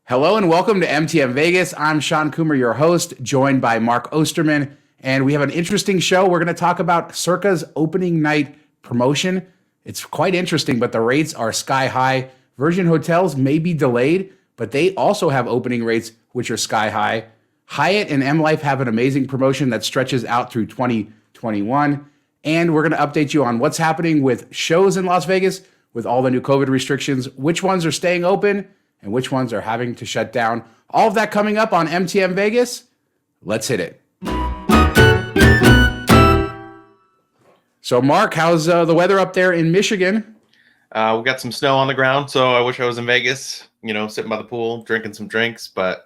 Hello and welcome to MtM Vegas. I'm Sean Coomer, your host, joined by Mark Osterman, and we have an interesting show. We're going to talk about Circa's opening night promotion. It's quite interesting, but the rates are sky high. Virgin Hotels may be delayed, but they also have opening rates which are sky high. Hyatt and Mlife have an amazing promotion that stretches out through 2021, and we're going to update you on what's happening with shows in Las Vegas with all the new COVID restrictions, which ones are staying open, and which ones are having to shut down. All of that coming up on MtM Vegas. Let's hit it. So, Mark, how's the weather up there in Michigan? We got some snow on the ground, so I wish I was in Vegas, sitting by the pool, drinking some drinks, but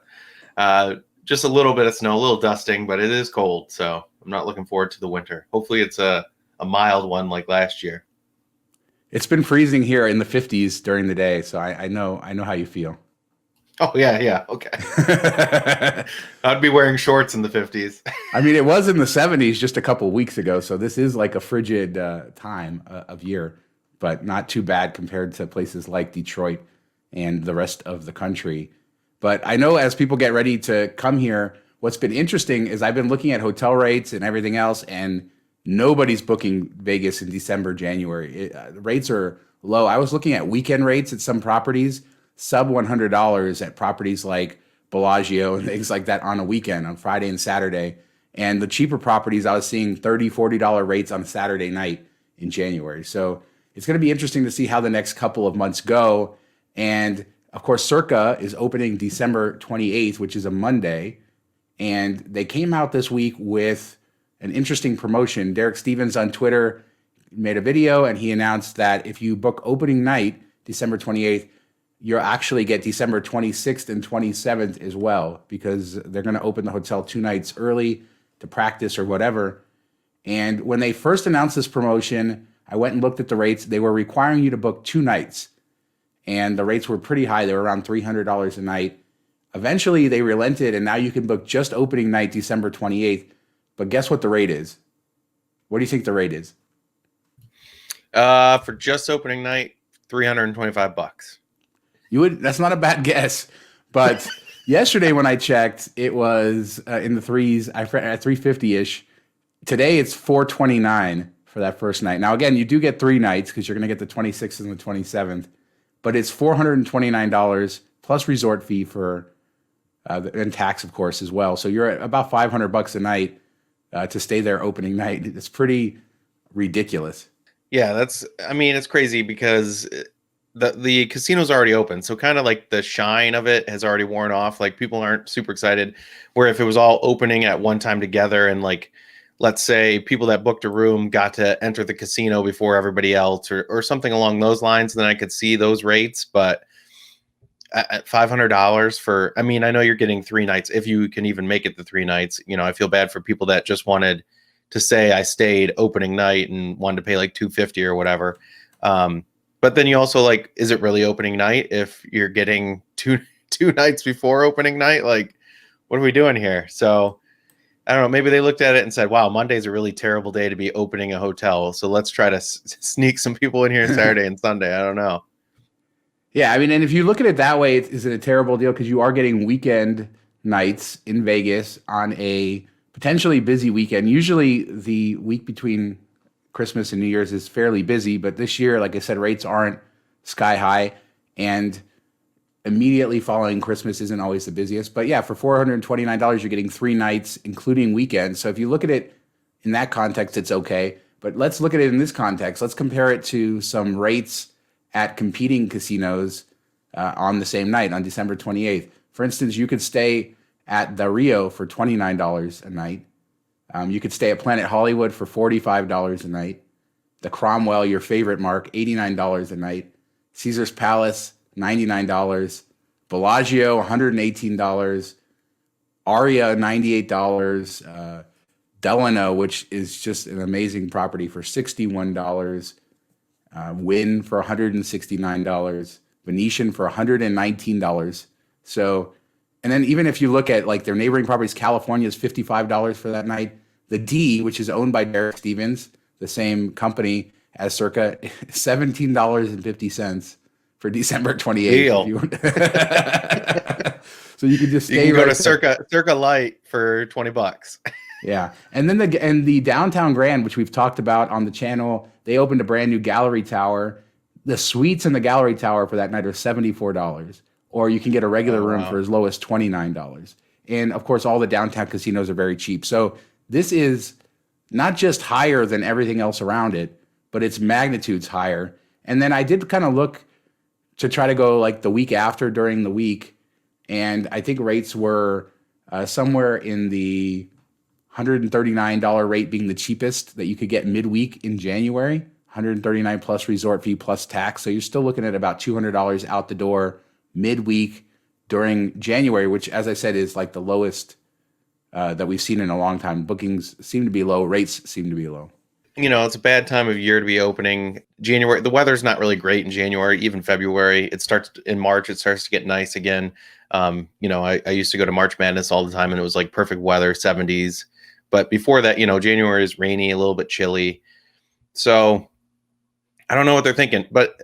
just a little bit of snow, a little dusting, but it is cold, so I'm not looking forward to the winter. Hopefully it's a mild one like last year. It's been freezing here in the 50s during the day, so I know how you feel. Oh, yeah, okay. I'd be wearing shorts in the 50s. I mean, it was in the 70s just a couple of weeks ago, so this is like a frigid time of year, but not too bad compared to places like Detroit and the rest of the country. But I know as people get ready to come here, what's been interesting is I've been looking at hotel rates and everything else, and nobody's booking Vegas in December, January. The rates are low. I was looking at weekend rates at some properties, sub $100 at properties like Bellagio and things like that on a weekend, on Friday and Saturday. And the cheaper properties, I was seeing $30, $40 rates on a Saturday night in January. So it's going to be interesting to see how the next couple of months go. And of course, Circa is opening December 28th, which is a Monday. And they came out this week with an interesting promotion. Derek Stevens on Twitter made a video and he announced that if you book opening night, December 28th, you'll actually get December 26th and 27th as well, because they're going to open the hotel 2 nights early to practice or whatever. And when they first announced this promotion, I went and looked at the rates. They were requiring you to book 2 nights. And the rates were pretty high. They were around $300 a night. Eventually, they relented, and now you can book just opening night, December 28th. But guess what the rate is? What do you think the rate is? For just opening night, $325. That's not a bad guess. But yesterday when I checked, it was in the threes, at 350-ish. Today it's $429 for that first night. Now again, you do get 3 nights because you're going to get the 26th and the 27th. But it's $429 plus resort fee for and tax, of course, as well. So you're at about $500 a night to stay there opening night. It's pretty ridiculous. Yeah, it's crazy because the casino's already open. So kind of like the shine of it has already worn off. Like people aren't super excited. Where if it was all opening at one time together and like, let's say people that booked a room got to enter the casino before everybody else or something along those lines, then I could see those rates. But at $500 for, I know you're getting 3 nights. If you can even make it the 3 nights, I feel bad for people that just wanted to say I stayed opening night and wanted to pay like $250 or whatever. But then you also like, is it really opening night if you're getting two nights before opening night? Like, what are we doing here? So I don't know. Maybe they looked at it and said, wow, Monday's a really terrible day to be opening a hotel. So let's try to sneak some people in here Saturday and Sunday. I don't know. Yeah, and if you look at it that way, is it a terrible deal? Because you are getting weekend nights in Vegas on a potentially busy weekend. Usually the week between Christmas and New Year's is fairly busy, but this year, like I said, rates aren't sky high, and immediately following Christmas isn't always the busiest. But yeah, for $429, you're getting 3 nights, including weekends. So if you look at it in that context, it's okay. But let's look at it in this context. Let's compare it to some rates at competing casinos on the same night, on December 28th. For instance, you could stay at the Rio for $29 a night. You could stay at Planet Hollywood for $45 a night. The Cromwell, your favorite, Mark, $89 a night. Caesar's Palace, $99. Bellagio, $118. Aria, $98. Delano, which is just an amazing property, for $61. Wynn for $169. Venetian for $119. So, and then even if you look at like their neighboring properties, California is $55 for that night. The D, which is owned by Derek Stevens, the same company as Circa, $17.50 for December 28th. Deal. So you can just You stay can go right to there. Circa Light for $20. Yeah. And then the downtown Grand, which we've talked about on the channel, they opened a brand new gallery tower. The suites in the gallery tower for that night are $74, or you can get a regular Oh room for wow. as low as $29. And of course, all the downtown casinos are very cheap. So this is not just higher than everything else around it, but its magnitude's higher. And then I did kind of look to try to go like the week after during the week, and I think rates were somewhere in the $139 rate being the cheapest that you could get midweek in January. 139 plus resort fee plus tax. So you're still looking at about $200 out the door midweek during January, which, as I said, is like the lowest that we've seen in a long time. Bookings seem to be low, rates seem to be low. It's a bad time of year to be opening. January, the weather's not really great in January, even February. It starts in March, it starts to get nice again. I used to go to March Madness all the time, and it was like perfect weather, 70s. But before that, January is rainy, a little bit chilly. So I don't know what they're thinking. But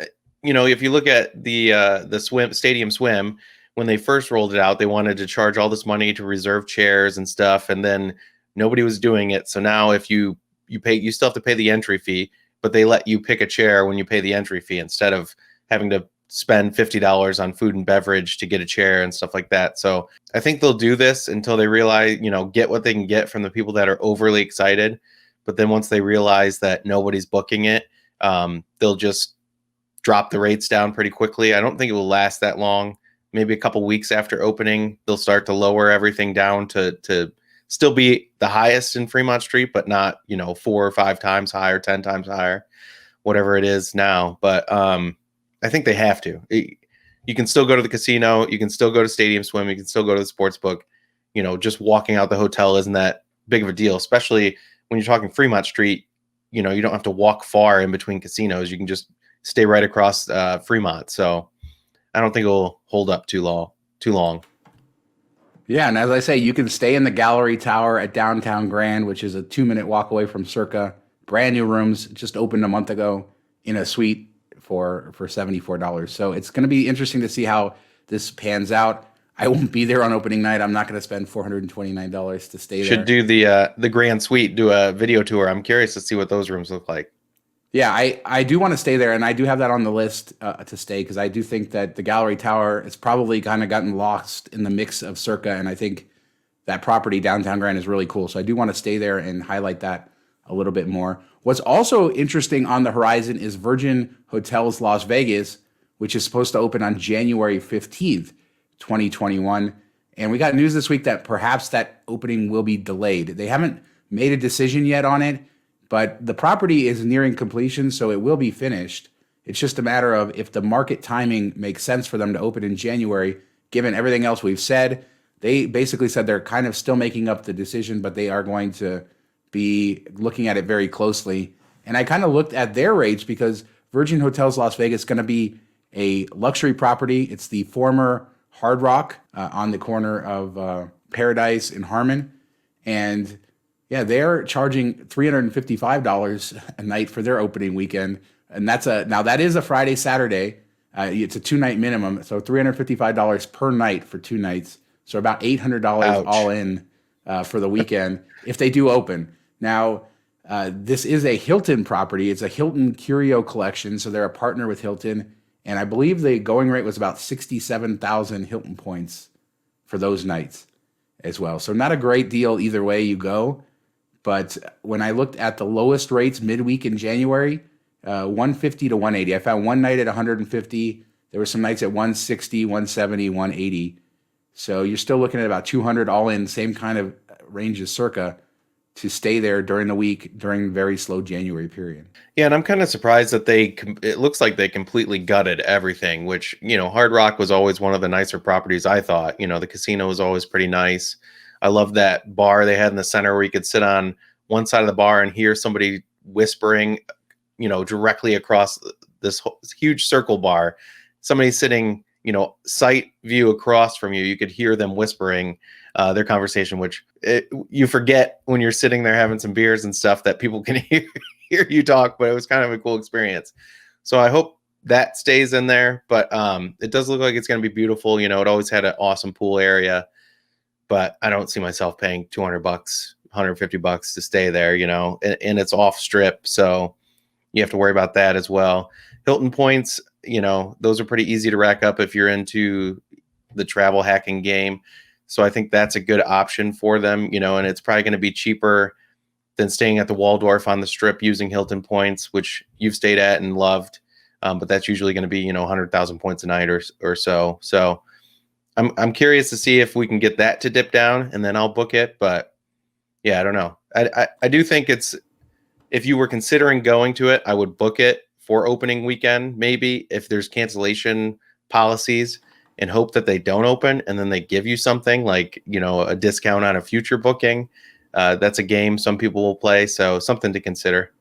if you look at the stadium swim, when they first rolled it out, they wanted to charge all this money to reserve chairs and stuff, and then nobody was doing it. So now if you pay, you still have to pay the entry fee, but they let you pick a chair when you pay the entry fee instead of having to spend $50 on food and beverage to get a chair and stuff like that. So I think they'll do this until they realize, get what they can get from the people that are overly excited. But then once they realize that nobody's booking it, they'll just drop the rates down pretty quickly. I don't think it will last that long. Maybe a couple weeks after opening, they'll start to lower everything down to still be the highest in Fremont Street, but not, 4 or 5 times higher, 10 times higher, whatever it is now. But I think they have to. You can still go to the casino. You can still go to Stadium Swim. You can still go to the sports book. Just walking out the hotel isn't that big of a deal, especially when you're talking Fremont Street. You don't have to walk far in between casinos. You can just stay right across Fremont. So I don't think it'll hold up too long. Yeah, and as I say, you can stay in the gallery tower at downtown Grand, which is a 2-minute walk away from Circa. Brand new rooms, just opened a month ago in a suite for $74. So it's going to be interesting to see how this pans out. I won't be there on opening night. I'm not going to spend $429 to stay there. Should do the Grand Suite, do a video tour. I'm curious to see what those rooms look like. Yeah, I do want to stay there, and I do have that on the list to stay, because I do think that the Gallery Tower has probably kind of gotten lost in the mix of Circa, and I think that property, Downtown Grand, is really cool. So I do want to stay there and highlight that a little bit more. What's also interesting on the horizon is Virgin Hotels Las Vegas, which is supposed to open on January 15th, 2021. And we got news this week that perhaps that opening will be delayed. They haven't made a decision yet on it, but the property is nearing completion, so it will be finished. It's just a matter of if the market timing makes sense for them to open in January, given everything else we've said. They basically said they're kind of still making up the decision, but they are going to be looking at it very closely. And I kind of looked at their rates, because Virgin Hotels Las Vegas is going to be a luxury property. It's the former Hard Rock on the corner of Paradise and Harmon. And yeah, they're charging $355 a night for their opening weekend. And now that is a Friday, Saturday. It's a 2-night minimum. So $355 per night for 2 nights. So about $800 Ouch. all in for the weekend if they do open. Now, this is a Hilton property. It's a Hilton Curio Collection. So they're a partner with Hilton. And I believe the going rate was about 67,000 Hilton points for those nights as well. So not a great deal either way you go. But when I looked at the lowest rates midweek in January, 150 to 180. I found one night at 150. There were some nights at 160, 170, 180. So you're still looking at about 200 all in, same kind of range as Circa, to stay there during the week during very slow January period. Yeah, and I'm kind of surprised that it looks like they completely gutted everything, which, Hard Rock was always one of the nicer properties, I thought. The casino was always pretty nice. I love that bar they had in the center where you could sit on one side of the bar and hear somebody whispering, directly across this huge circle bar. Somebody sitting, sight view across from you, you could hear them whispering their conversation, which you forget when you're sitting there having some beers and stuff that people can hear you talk, but it was kind of a cool experience. So I hope that stays in there, but it does look like it's going to be beautiful. You know, it always had an awesome pool area, but I don't see myself paying $200, $150 to stay there, you know, and it's off strip. So you have to worry about that as well. Hilton points, you know, those are pretty easy to rack up if you're into the travel hacking game. So I think that's a good option for them, you know, and it's probably going to be cheaper than staying at the Waldorf on the strip using Hilton points, which you've stayed at and loved. But that's usually going to be, you know, 100,000 points a night or so. So I'm curious to see if we can get that to dip down, and then I'll book it. But yeah, I don't know. I do think it's, if you were considering going to it, I would book it for opening weekend, maybe if there's cancellation policies, and hope that they don't open, and then they give you something like, you know, a discount on a future booking. That's a game some people will play, so something to consider.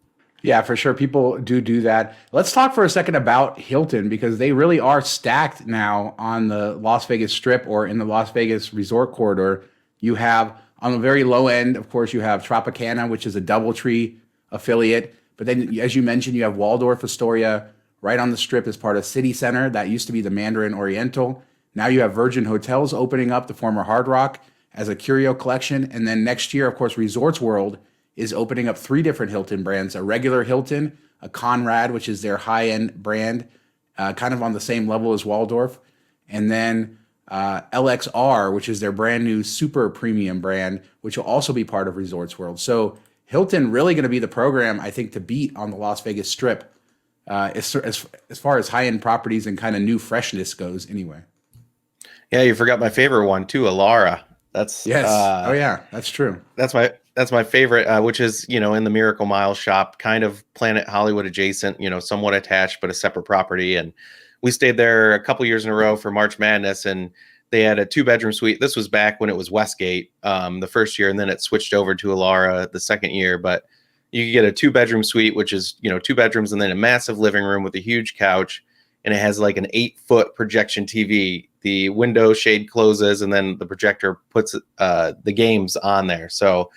Yeah, for sure. People do that. Let's talk for a second about Hilton, because they really are stacked now on the Las Vegas Strip or in the Las Vegas Resort Corridor. You have on the very low end, of course, you have Tropicana, which is a DoubleTree affiliate. But then, as you mentioned, you have Waldorf Astoria right on the Strip as part of City Center. That used to be the Mandarin Oriental. Now you have Virgin Hotels opening up, the former Hard Rock, as a Curio Collection. And then next year, of course, Resorts World is opening up 3 different Hilton brands: a regular Hilton, a Conrad, which is their high-end brand, kind of on the same level as Waldorf, and then LXR, which is their brand new super premium brand, which will also be part of Resorts World. So Hilton really going to be the program, I think, to beat on the Las Vegas Strip as far as high-end properties and kind of new freshness goes anyway. Yeah, you forgot my favorite one too, Alara. That's yes. Oh yeah, that's true. That's my favorite, which is, you know, in the Miracle Mile shop, kind of Planet Hollywood adjacent, you know, somewhat attached, but a separate property. And we stayed there a couple years in a row for March Madness, and they had a 2-bedroom suite. This was back when it was Westgate the first year, and then it switched over to Alara the second year. But you could get a 2-bedroom suite, which is, you know, 2 bedrooms and then a massive living room with a huge couch, and it has like an 8-foot projection TV. The window shade closes, and then the projector puts the games on there. So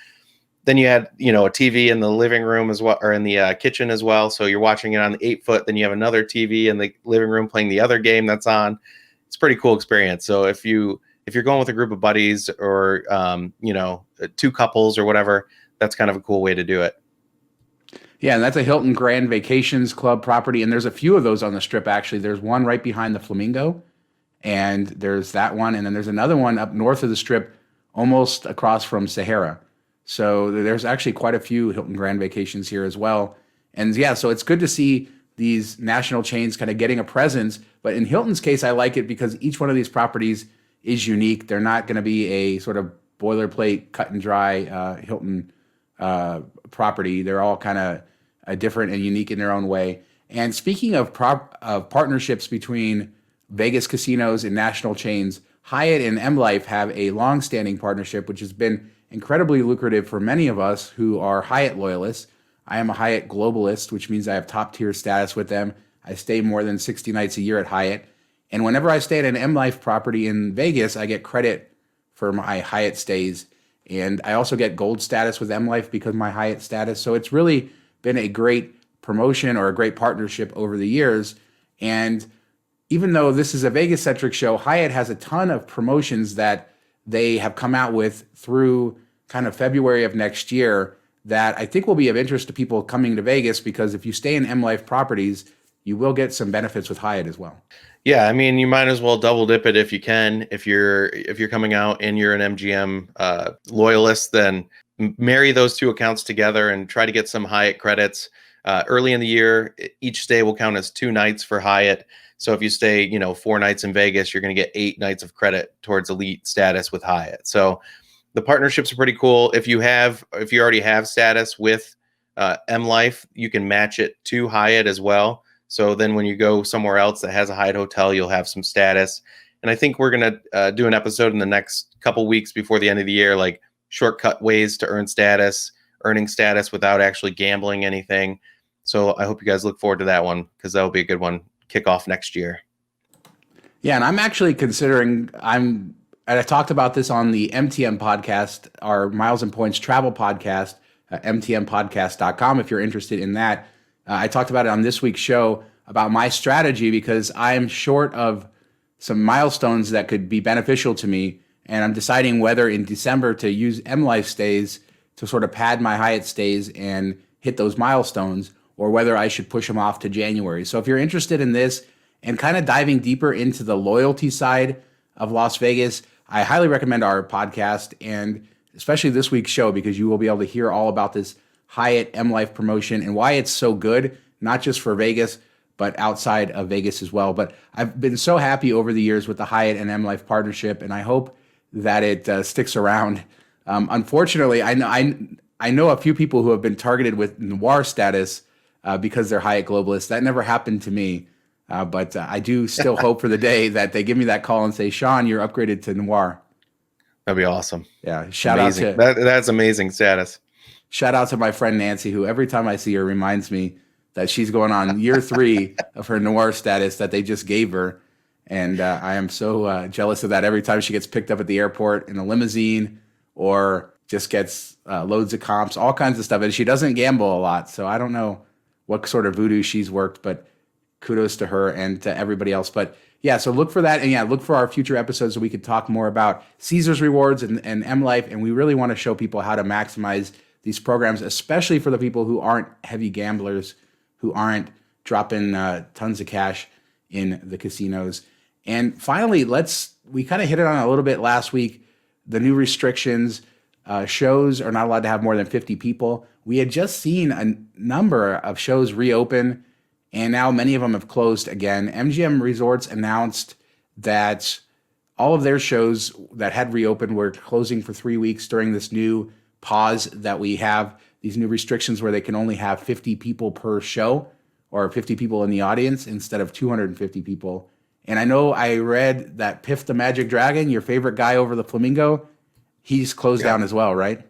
then you had, you know, a TV in the living room as well, or in the kitchen as well. So you're watching it on the 8-foot. Then you have another TV in the living room playing the other game that's on. It's a pretty cool experience. So if you're going with a group of buddies or you know, 2 couples or whatever, that's kind of a cool way to do it. Yeah, and that's a Hilton Grand Vacations Club property, and there's a few of those on the Strip actually. There's one right behind the Flamingo, and there's that one, and then there's another one up north of the Strip, almost across from Sahara. So there's actually quite a few Hilton Grand Vacations here as well. And yeah, so it's good to see these national chains kind of getting a presence. But in Hilton's case, I like it because each one of these properties is unique. They're not going to be a sort of boilerplate, cut and dry Hilton property. They're all kind of different and unique in their own way. And speaking of partnerships between Vegas casinos and national chains, Hyatt and Mlife have a long-standing partnership, which has been incredibly lucrative for many of us who are Hyatt loyalists. I am a Hyatt globalist, which means I have top-tier status with them. I stay more than 60 nights a year at Hyatt. And whenever I stay at an Mlife property in Vegas, I get credit for my Hyatt stays. And I also get gold status with Mlife because of my Hyatt status. So it's really been a great promotion or a great partnership over the years. And even though this is a Vegas-centric show, Hyatt has a ton of promotions that they have come out with through kind of February of next year that I think will be of interest to people coming to Vegas, because if you stay in Mlife properties, you will get some benefits with Hyatt as well. Yeah, I mean, you might as well double dip it if you can. If you're coming out and you're an MGM loyalist, then marry those 2 accounts together and try to get some Hyatt credits. Early in the year, each stay will count as 2 nights for Hyatt. So if you stay, you know, 4 nights in Vegas, you're going to get 8 nights of credit towards elite status with Hyatt. So the partnerships are pretty cool. If you already have status with Mlife, you can match it to Hyatt as well. So then when you go somewhere else that has a Hyatt hotel, you'll have some status. And I think we're going to do an episode in the next couple weeks before the end of the year, like shortcut ways to earning status without actually gambling anything. So I hope you guys look forward to that one, because that'll be a good one. Kick off next year. Yeah, and I'm actually considering, I talked about this on the MtM podcast, our Miles and Points travel podcast, mtmpodcast.com if you're interested in that. I talked about it on this week's show. about my strategy because I'm short of some milestones that could be beneficial to me. And I'm deciding whether in December to use Mlife stays to sort of pad my Hyatt stays and hit those milestones, or whether I should push them off to January. So if you're interested in this and kind of diving deeper into the loyalty side of Las Vegas, I highly recommend our podcast and especially this week's show because you will be able to hear all about this Hyatt Mlife promotion and why it's so good, not just for Vegas, but outside of Vegas as well. But I've been so happy over the years with the Hyatt and Mlife partnership, and I hope that it sticks around. Unfortunately, I know a few people who have been targeted with noir status because they're Hyatt globalists. That never happened to me, but I do still hope for the day that they give me that call and say, Sean, you're upgraded to noir. That'd be awesome. Yeah, That's amazing status. Shout out to my friend Nancy, who every time I see her reminds me that she's going on year 3 of her noir status that they just gave her. And I am so jealous of that every time she gets picked up at the airport in a limousine or just gets loads of comps, all kinds of stuff. And she doesn't gamble a lot. So I don't know what sort of voodoo she's worked, but kudos to her and to everybody else. But yeah, so look for that. And yeah, look for our future episodes so we could talk more about Caesars Rewards and Mlife. And we really want to show people how to maximize these programs, especially for the people who aren't heavy gamblers, who aren't dropping tons of cash in the casinos. And finally, we kind of hit it on a little bit last week, the new restrictions. Shows are not allowed to have more than 50 people. We had just seen a number of shows reopen, and now many of them have closed again. MGM Resorts announced that all of their shows that had reopened were closing for 3 weeks during this new pause that we have, these new restrictions where they can only have 50 people per show or 50 people in the audience instead of 250 people. And I know I read that Piff the Magic Dragon, your favorite guy over the Flamingo, he's closed down as well, right?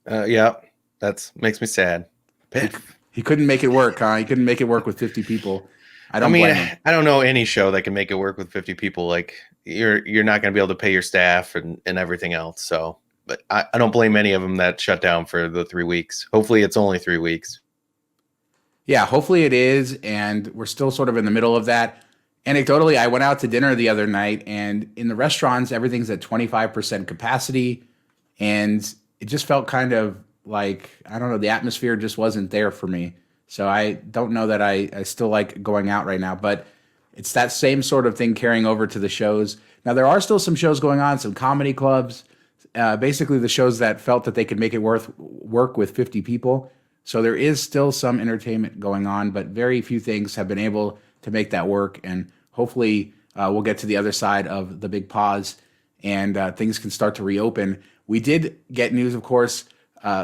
Yeah, that makes me sad. Piff. He couldn't make it work, huh? He couldn't make it work with 50 people. I don't know any show that can make it work with 50 people. Like you're not going to be able to pay your staff and everything else. So, but I don't blame any of them that shut down for the 3 weeks. Hopefully it's only 3 weeks. Yeah, hopefully it is. And we're still sort of in the middle of that. Anecdotally, I went out to dinner the other night and in the restaurants, everything's at 25% capacity. And it just felt kind of like, I don't know, the atmosphere just wasn't there for me. So I don't know that I still like going out right now, but it's that same sort of thing carrying over to the shows. Now, there are still some shows going on, some comedy clubs, basically the shows that felt that they could make it work with 50 people. So there is still some entertainment going on, but very few things have been able to make that work. And hopefully we'll get to the other side of the big pause and things can start to reopen. We did get news, of course,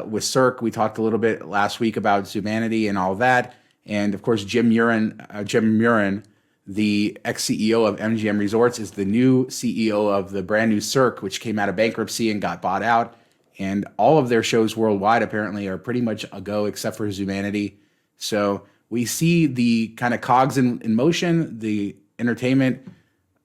with Cirque. We talked a little bit last week about Zumanity and all that. And of course, Jim Murin, the ex-CEO of MGM Resorts, is the new CEO of the brand new Cirque, which came out of bankruptcy and got bought out. And all of their shows worldwide apparently are pretty much a go except for Zumanity. So we see the kind of cogs in motion. The entertainment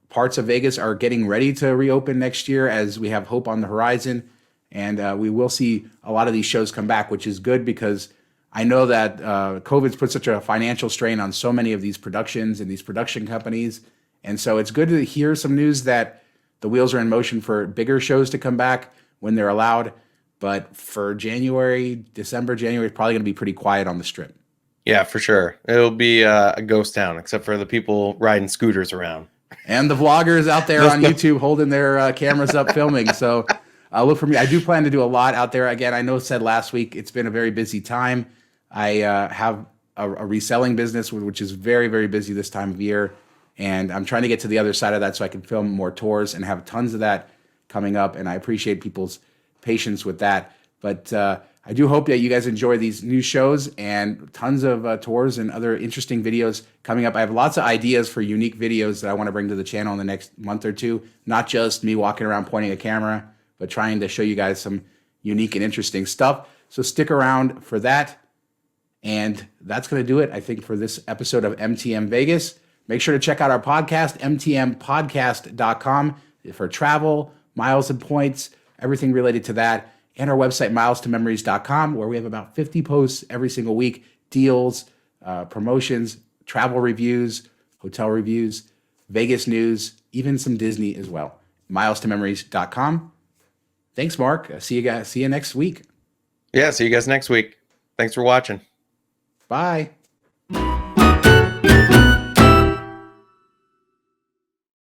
parts of Vegas are getting ready to reopen next year as we have hope on the horizon. And we will see a lot of these shows come back, which is good because I know that COVID's put such a financial strain on so many of these productions and these production companies. And so it's good to hear some news that the wheels are in motion for bigger shows to come back when they're allowed. But for December, January, it's probably going to be pretty quiet on the Strip. Yeah, for sure. It'll be a ghost town, except for the people riding scooters around. And the vloggers out there on YouTube holding their cameras up filming. So look for me. I do plan to do a lot out there. Again, I know said last week, it's been a very busy time. I have a reselling business, which is very, very busy this time of year. And I'm trying to get to the other side of that so I can film more tours and have tons of that coming up. And I appreciate people's patience with that. But I do hope that you guys enjoy these new shows and tons of tours and other interesting videos coming up. I have lots of ideas for unique videos that I want to bring to the channel in the next month or two. Not just me walking around pointing a camera, but trying to show you guys some unique and interesting stuff. So stick around for that. And that's going to do it, I think, for this episode of MTM Vegas. Make sure to check out our podcast, mtmpodcast.com, for travel, miles and points, everything related to that. And our website, milestomemories.com, where we have about 50 posts every single week, deals, promotions, travel reviews, hotel reviews, Vegas news, even some Disney as well. milestomemories.com. Thanks, Mark. See you guys. See you next week. Yeah, see you guys next week. Thanks for watching. Bye.